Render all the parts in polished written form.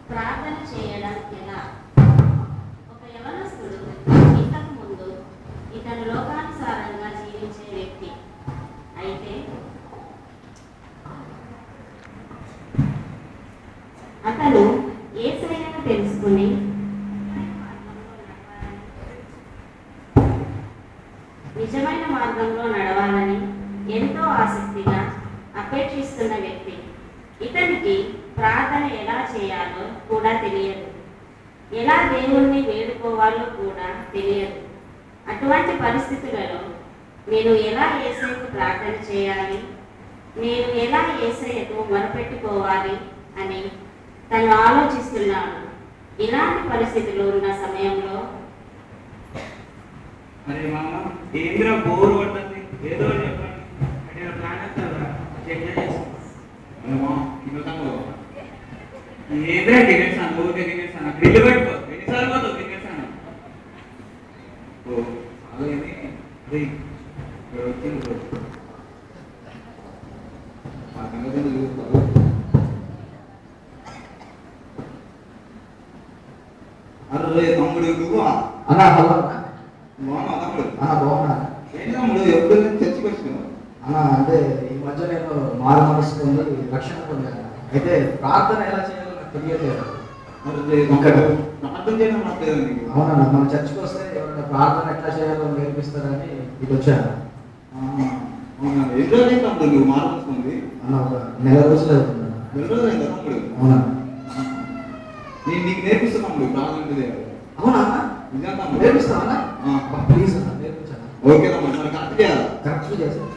ప్రార్థన చేయడం ఎలా? ఒక యవనస్తుడు ఇంతకు ముందు ఇతను లోకానుసారంగా జీవించే వ్యక్తి అయితే అతను యేసయ్యను తెలుసుకుని నిజమైన మార్గంలో నడవాలని ఎంతో ఆసక్తిగా అపేక్షిస్తున్న వ్యక్తి. ఇతనికి ప్రార్థన ఎలా చేయాలో కూడా తెలియదు, ఎలా దేవుణ్ణి వేడుకోవాలో కూడా తెలియదు. అటువంటి పరిస్థితులలో నేను ఎలా యేసయ్యకు ప్రార్థన చేయాలి, నేను ఎలా యేసయ్యకు మొరపెట్టుకోవాలి అని తను ఆలోచిస్తున్నాడు. ఇలాంటి పరిస్థితులు ఉన్న సమయంలో అరే మామ ఏంద్రా బోర్ పడుతుంది, ఏదో చెప్పండి అంటే ప్లాన్ వస్తుందా ఏంద్రా టికెట్స్ అన్న ఊరికే టికెట్స్ అన్న బిల్లు పెట్టుకో ఎన్నిసార్లు పోతావు టికెట్స్ అన్న అదేమి అదే వచ్చింది అరే తమ్ముడు నువ్వు అన్నా హలో బాగున్నా తమ్ముడు? బాగున్నా. ఏంటి తమ్ముడు ఎప్పుడు చర్చకి వచ్చినావు? అంటే ఈ మధ్య నేను మారు మనసు పొంది రక్షణ పొందాను. అయితే ప్రార్థన ఎలా చేయాలో నాకు తెలియలేదు. ఇక్కడ ప్రార్థన చేయడం మాట్లాడదు నీకు? అవునన్నా, మన చర్చకి వస్తే ఎవరైనా ప్రార్థన ఎట్లా చేయాలో నేర్పిస్తారని ఇటు వచ్చాను. అవునా, ఎన్ని రోజులు తమ్ముడు నువ్వు మారు మనసు పొంది? అన్న ఒక నెల రోజులు అవుతున్నాను. నెల రోజులు అయిందా తమ్ముడు? అవునా, నేను నీకు నేర్పిస్తా తమ్ముడు ప్రార్థన చేయాలి. అవునా నిజంగా తమ్ముడు నేర్పిస్తావా? ప్లీజ్ అన్న నేర్పించాను. ఓకే తమ్ముడు, మరి కరెక్ట్ చేయాలి. కరెక్ట్ చేస్తాను.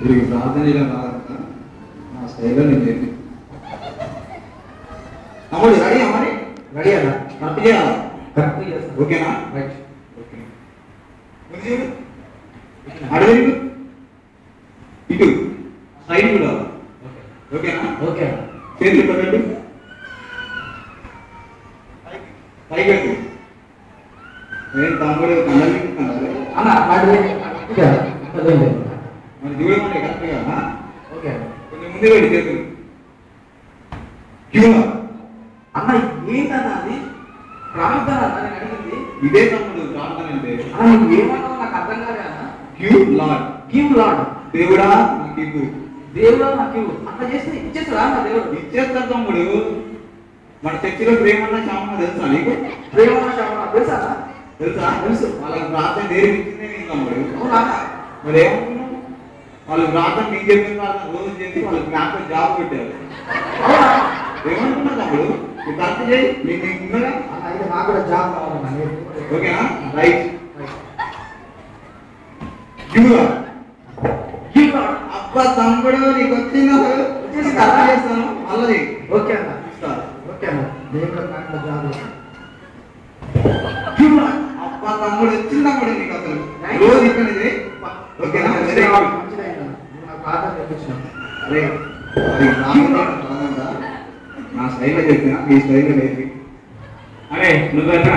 వీరికి ప్రార్థన చేయడం రాదంట, నా స్టైల్లో నేను నేర్పి తమ్ముడు రెడీ మరి? రెడీ అన్న, కరెక్ట్ చేయాలి. కరెక్ట్ చేస్తాను. ఓకేనా? రైట్. ఓకే చూడు అడుగు ఇటు సైడ్ కూడా ఓకేనా? ఓకే చేతులు పెట్టండి, పైకి పెట్టు. ఏం తమ్ముడు కళ్ళకి అన్న అట్లాంటిది మరి చూడమంటే కరెక్ట్ కదా? ఓకే కొంచెం ముందు పెట్టి చేతులు క్యూలో. అన్న ఏంటన్నా అది ప్రార్థన అన్న నేను అడిగింది? ఇదే తమ్ముడు ప్రార్థన అంటే. అన్న నువ్వు ఏమన్నావు నాకు అర్థం కాదు అన్న. క్యూ లార్డ్, గివ్ లార్డ్, దేవుడా నాకు ఇవ్వు. దేవుడా నాకు ఇవ్వు. అట్లా చేస్తే ఇచ్చేస్తాడా అన్న దేవుడు? ఇచ్చేస్తారు తమ్ముడు. మన చర్చిలో ప్రేమన్నా చామన్నా తెలుసా నీకు? ప్రేమ శామన తెలుసా అన్న? తెలుసా? తెలుసు. వాళ్ళకి ప్రార్థన నేర్పించిందే నీకు తమ్ముడు. అవునా అన్న? మరి ఏమనుకున్నావు? వాళ్ళు ప్రార్థన నీకు చెప్పిన ప్రార్థన రోజు చేసి వాళ్ళకి జ్ఞాపకం జాబ్ పెట్టారు. అవునా? ఏమనుకున్నా తమ్ముడు? నువ్వు కరెక్ట్ చేయి, నీకు ఉన్నదా? అన్న అయితే నాకు కూడా జాబ్ కావాలన్నా. ఓకేనా? రైట్. అబ్బా తమ్ముడు నీకు వచ్చిందా? వచ్చేసి కరెక్ట్ చేస్తాను మళ్ళీ. ఓకే అన్న, ఇస్తారు. ఓకే అన్న, నేను కూడా నాకు కూడా జాబ్ అబ్బా తమ్ముడు వచ్చింది తమ్ముడు నీకు అసలు రోజు ఇక్కడ ఇది. ఓకేనా? Very good. మంచిగా అయిందన్న, నువ్వు నాకు ప్రార్థన నేర్పించినావు. అరే అది రాదంగా నా స్టైల్లో చెప్పిన ఈ స్టైల్లో నేర్పి. అరే నువ్వన్నా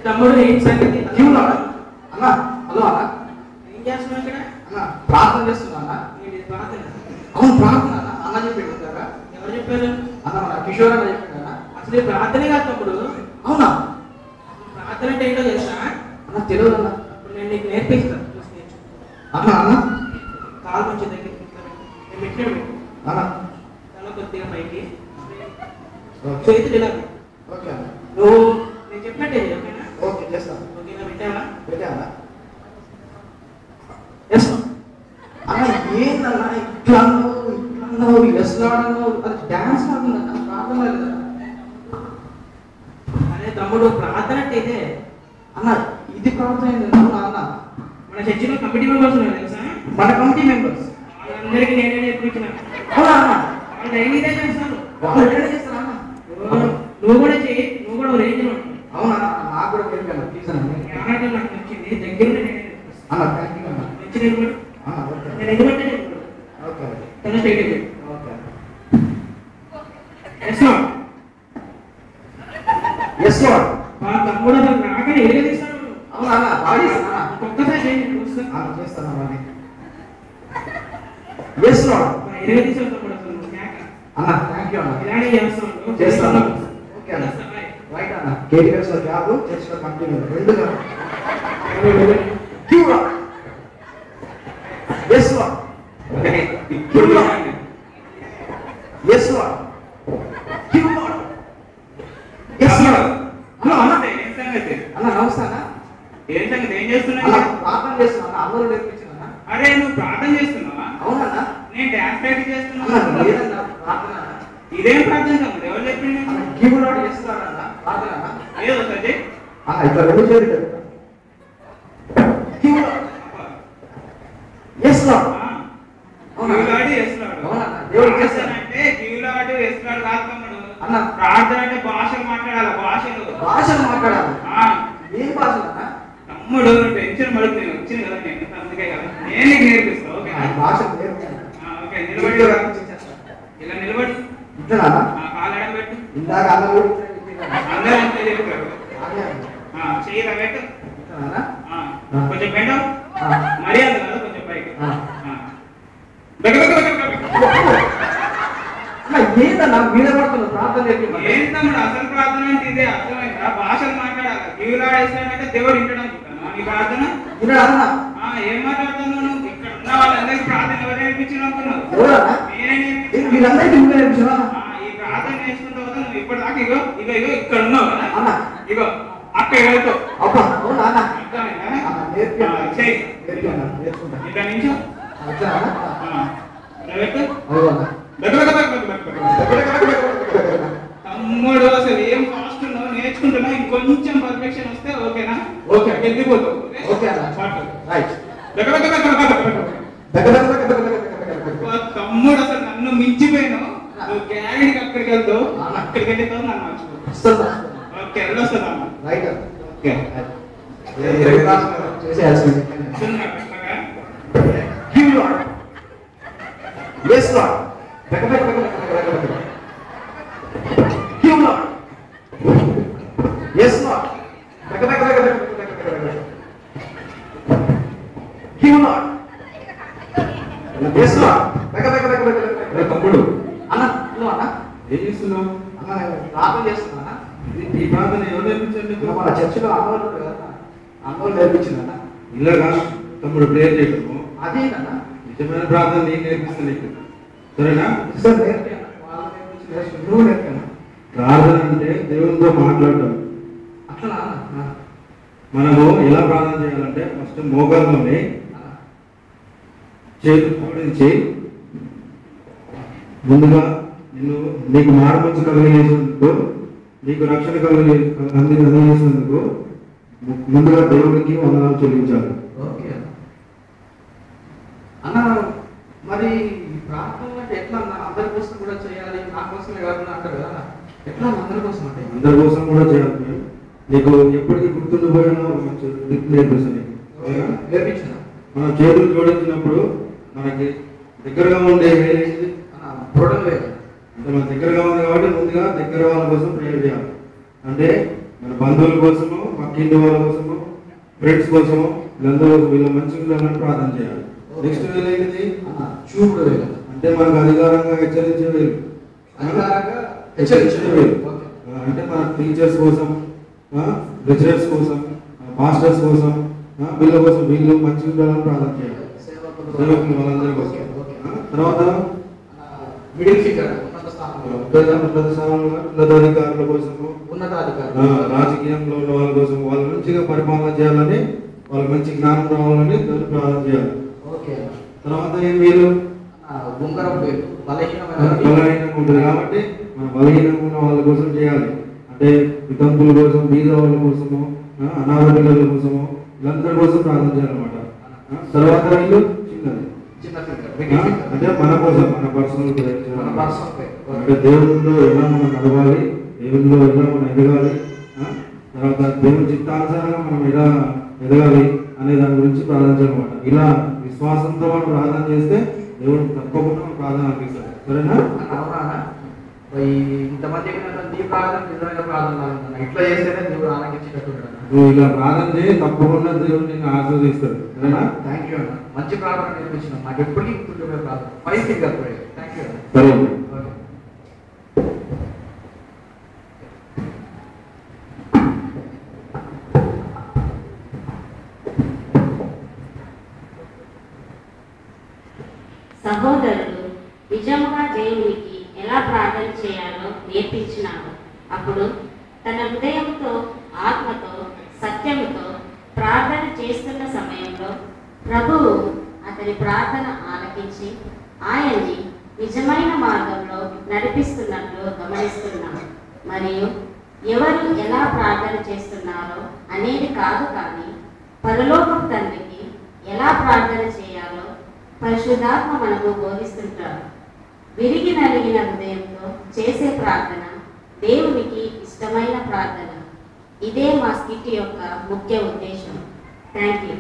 తమ్ముడు ఏం సంగతి? అన్న హలో అన్న, ఏం చేస్తున్నావు ఇక్కడ? అన్న ప్రార్థన చేస్తున్నా అన్న. ఏంటి ప్రార్థన? అవును ప్రార్థన అన్న, అన్న చెప్పాడు కదా. ఎవరు చెప్పారు? అన్న మన కిషోర్ అన్న చెప్పాడు అన్న. అసలు ఈ ప్రార్థనే కాదు తమ్ముడు. అవునా? ప్రార్థన అంటే ఏంటో తెలుసా? అన్న తెలియదు అన్న. ఇప్పుడు నేను నీకు నేర్పిస్తాను, చూసి నేర్చుకో. అన్న అన్న కాలు కొంచెం దగ్గర నేను పెట్టిన అన్న తల కొద్దిగా పైకి, ఓకే చేతులు ఇలా పెట్టు. ఓకే అన్న, నువ్వు నేను చెప్పినట్టే చెయ్యి, ఓకేనా? ఓకే చేస్తాను. ఓకేనా? పెట్టావా? పెట్టా అన్న. ఎస్ అన్న ఏందన్నా ఇట్లా అన్నావు ఎస్ లాడన్నావు, అది డాన్స్ లాగుందన్న, ప్రార్థన లేదా అరే తమ్ముడు ప్రార్థన అంటే ఇదే. అన్న. ఇది ప్రార్థన ఏంటన్నా? అవునా అన్న? మన చర్చిలో కమిటీ మెంబర్స్ ఉన్నారు తెలుసా? మన కమిటీ మెంబర్స్. వాళ్ళందరికీ నేనే నేర్పించిన. అవునా అన్న? వాళ్ళు డైలీ ఇదే చేస్తారు. వాళ్ళు ఎట్లా చేస్తారా అన్న? నువ్వు కూడా చెయ్యి, నువ్వు కూడా రేంజ్లో ఉంటావు. అవునా అన్న? నాకు కూడా నేర్పాను ప్లీజ్ అన్న. ఆరాటం నాకు నచ్చింది, దగ్గర నేనే నేర్పిస్తాను. అన్న థ్యాంక్ యూ అన్న. మంచి నేర్పడు. అన్న ఓకే నేను ఎందుకంటే నేర్పడు. ఓకే తన స్టేట్ అయిపోయి okay yes lord. Yes lord. మా తమ్ముడు అసలు నాకని ఎరగదీస్తాడు. అవునా అన్న? బాగా చేస్తాను అన్న. ఒక్కసారి చేయండి చూస్తా. చేస్తాను అవన్నీ. Yes lord. ఎరగదీసాడు తమ్ముడు అసలు. అన్న థ్యాంక్ యూ అన్న. ఇలానే చేస్తాను. చేస్తాను. ఓకే అన్న. రైట్ అన్న. కేటీఎస్ జాబ్ చర్చ్లో కంటిన్యూ. రెండు కదా. క్యూ లార్డ్. yes lord. ఇప్పుడు yes lord. క్యూ లార్డ్. yes lord. అన్న ఏం సంగతి? అన్న నమస్తే అన్న. ఏం సంగతి? ఏం చేస్తున్నావు? అన్న ప్రార్థన చేస్తున్నా. అందరూ నేర్పించిన. అరే నువ్వు ప్రార్థన చేస్తున్నావా? అవునన్నా. నేను డాన్స్ ప్రాక్టీస్ చేస్తున్నా. అన్న లేదన్నా ప్రార్థన. ఇదేం ప్రార్థన సంగతి? ఎవరు చెప్పింది? అన్న క్యూ లార్డ్ yes lord అన్న ప్రార్థన అన్న. ఏదో సరే అన్న ఇక్కడ రెండు చేతులు కదా. క్యూ లార్డ్. yes lord. జీవులాడు ఎస్లాడు. అవునన్నా. దేవుడు చేస్తాడు. అంటే జీవులాడు ఎస్లాడు కాదు తమ్ముడు. అన్న ప్రార్థన అంటే భాషలు మాట్లాడాలి. భాషలు భాషలు మాట్లాడాలి. ఆ, ఏం భాషలు అన్న? తమ్ముడు నువ్వు టెన్షన్ పడుతుంది. నేను వచ్చింది కదా, నేను అందుకే కదా నేను నీకు నేర్పిస్తా. ఓకే భాషలు నేర్పించాను. ఓకే నిలబడి ఇలా నిలబడి ఇట్లా కాలు ఎడబెట్టు. ఇందాక అందరూ అందరూ అంతే చెప్తారు. చెయ్యి ఇలా పెట్టు. కొంచెం పెట్టావు మరీ అంత కాదు, కొంచెం పైకి. ఏంటన్నా మీద పడుతున్నా ప్రార్థన నేర్పించాను. ఏం తమ్ముడు అసలు ప్రార్థన అంటే ఇదే. అర్థమైందా? భాషలు మాట్లాడాలి. జీవులాడేసినాడంటే దేవుడు వింటడం నీ ప్రార్థన. అన్న ఏం మాట్లాడుతున్నావు నువ్వు? ఇక్కడ ఉన్న వాళ్ళందరికీ ప్రార్థన ఎవరు నేర్పించిన అనుకున్నావు? ఎవరన్నా? నేనే నేర్పించిన. వీళ్ళందరికీ నువ్వే నేర్పించావా? ఈ ప్రార్థన నేర్చుకున్న తర్వాత నువ్వు ఇప్పటిదాకా ఇగో ఇగో ఇగో ఇక్కడ ఉన్నావు కదా అన్న ఇగో అక్కడ వెళ్తావు. అబ్బా అవునా అన్న? అర్థమైందా? అన్న నేర్పించాను. చెయ్యి నేర్పించాను. నేర్చుకుంటా. ఇక్కడ నుంచి అట్లా అన్న? పెట్టు. అవును అన్న. తమ్ముడు అసలు ఏం ఫాస్ట్ ఉన్నావు, నేర్చుకుంటున్నావు. ఇంకొంచెం పర్ఫెక్షన్ వస్తే ఓకేనా? ఓకే. వెళ్ళిపోతావు. ఓకే అన్న. రైట్. తమ్ముడు అసలు నన్ను మించిపోయాను. నువ్వు గ్యారెంటీ అక్కడికి వెళ్తావు. అక్కడికి వెళ్ళిపోతావు, నన్ను మర్చిపోతావు. ఓకే వెళ్ళొస్తాను అమ్మ. రైట్. ఓకే చేసేయాల్సింది. Give Lord. Yes Lord. Give Lord. Yes Lord. Give Lord. Yes Lord. తమ్ముడు అన్న నువ్వు అన్న ఏం చేస్తున్నావు? అన్న ప్రార్థన చేస్తున్నా అన్న. ఈ ప్రార్థన ఎవరు నేర్పించండి? మన చర్చిలో అన్నవాళ్ళు కదా అన్నవాళ్ళు నేర్పించింది అన్న. ఇలాగా తమ్ముడు ప్రేయర్ చేయటము అదేనన్నా నిజమైన ప్రార్థన నేను నేర్పిస్తాను నీకు. సరేనా? సార్ నేర్పాను. వాళ్ళు నేర్పించి నువ్వు నేర్పాను. ప్రార్థన అంటే దేవునితో మాట్లాడటం. అట్లా మనము ఎలా ప్రార్థన చేయాలంటే ఫస్ట్ మోకాల్లోనే చేతులు జోడించి ముందుగా నీకు మారుమనసు కలిగజేసినందుకు, నీకు రక్షణ అందజేసినందుకు ముందుగా దేవునికి వందనాలు చెల్లించాలి. ఓకే అన్న. మరి ప్రార్థన అంటే ఎట్లా అన్న? అందరి కోసం కూడా చేయాలి, నా కోసమే కాకుండా అంటారు కదా. ఎట్లా అందరి కోసం అంటే? అందరి కోసం కూడా చేయాలి. నీకు ఎప్పటికీ గుర్తుండిపోయినా మంచి నేర్పిస్తాను. నేర్పించిన మనం చేతులు జోడించినప్పుడు మనకి దగ్గరగా ఉండే వేరేది చూడడం లేదు. అంటే మన దగ్గరగా ఉంది కాబట్టి ముందుగా దగ్గర వాళ్ళ కోసం ప్రేయర్ చేయాలి. అంటే మన బంధువుల కోసము, పక్కింటి వాళ్ళ కోసము, ఫ్రెండ్స్ కోసము, వీళ్ళందరూ వీళ్ళ మంచి ఉండాలని ప్రార్థన చేయాలి. నెక్స్ట్ వేలు ఏంటిది? చూపుడు వేలు. అంటే మనకు అధికారంగా హెచ్చరించే వేలు. అధికారంగా హెచ్చరించే వేలు. అంటే మన టీచర్స్ కోసం, లెక్చరర్స్ కోసం, పాస్టర్స్ కోసం, వీళ్ళ కోసం వీళ్ళు మంచి ఉండాలని ప్రార్థన చేయాలి. సేవకులు వాళ్ళందరి కోసం. తర్వాత మిడిల్ ఫిగర్ ఉన్నతాధికారుల కోసము, రాజకీయంలో ఉన్న వాళ్ళ కోసం, వాళ్ళు మంచిగా పరిపాలన చేయాలని, వాళ్ళు మంచి జ్ఞానం రావాలని ప్రార్థన చేయాలి. తర్వాత మీరు బలహీనంగా ఉంటుంది కాబట్టి మన బలహీనంగా ఉన్న వాళ్ళ కోసం చేయాలి. అంటే వితంతుల కోసం, బీద వాళ్ళ కోసము, అనాథ పిల్లల కోసము, వీళ్ళందరి కోసం ప్రార్థన చేయాలన్నమాట. తర్వాత వీళ్ళు చిన్నది అంటే మన కోసం, మన పర్సనల్ అంటే దేవుడిలో ఎలా మనం నడవాలి, దేవుడిలో ఎలా మనం ఎదగాలి, తర్వాత దేవుని చిత్తానుసారంగా మనం ఎలా ఎదగాలి అనే దాని గురించి ప్రార్థన చేయాలన్నమాట. ఇలా విశ్వాసంతో మనం ప్రార్థన చేస్తే దేవుడు తప్పకుండా మనం ప్రార్థన అనిపిస్తాడు. సరేనా? ఇంతమంది ఇట్లా చేస్తేనే దేవుడు ఆనందించినట్టు. నువ్వు ఇలా ప్రార్థన చేయి, తప్పకుండా దేవుడు నిన్ను ఆశీర్వదిస్తాడు. సరేనా? థ్యాంక్ యూ అన్న. మంచి ప్రార్థన నేర్పించిన నాకు ఎప్పటికీ గుర్తుండే ప్రార్థన. 5 ఫింగర్ ప్రేయర్. Thank you. సరే. సహోదరుడు నిజముగా దేవునికి ఎలా ప్రార్థన చేయాలో నేర్పించినాడు. అప్పుడు తన హృదయంతో, ఆత్మతో, సత్యముతో ప్రార్థన చేస్తున్న సమయంలో ప్రభువు అతని ప్రార్థన ఆలకించి ఆయన్ని నిజమైన మార్గంలో నడిపిస్తున్నట్లు గమనిస్తున్నాడు. మరియు ఎవరు ఎలా ప్రార్థన చేస్తున్నారో అనేది కాదు, కానీ పరలోకపు తండ్రికి ఎలా ప్రార్థన చేయాలో పరిశుద్ధాత్మ మనకు బోధిస్తుంటారు. విరిగి నలిగిన హృదయంతో చేసే ప్రార్థన దేవునికి ఇష్టమైన ప్రార్థన. ఇదే మా స్కిట్ యొక్క ముఖ్య ఉద్దేశం. Thank you.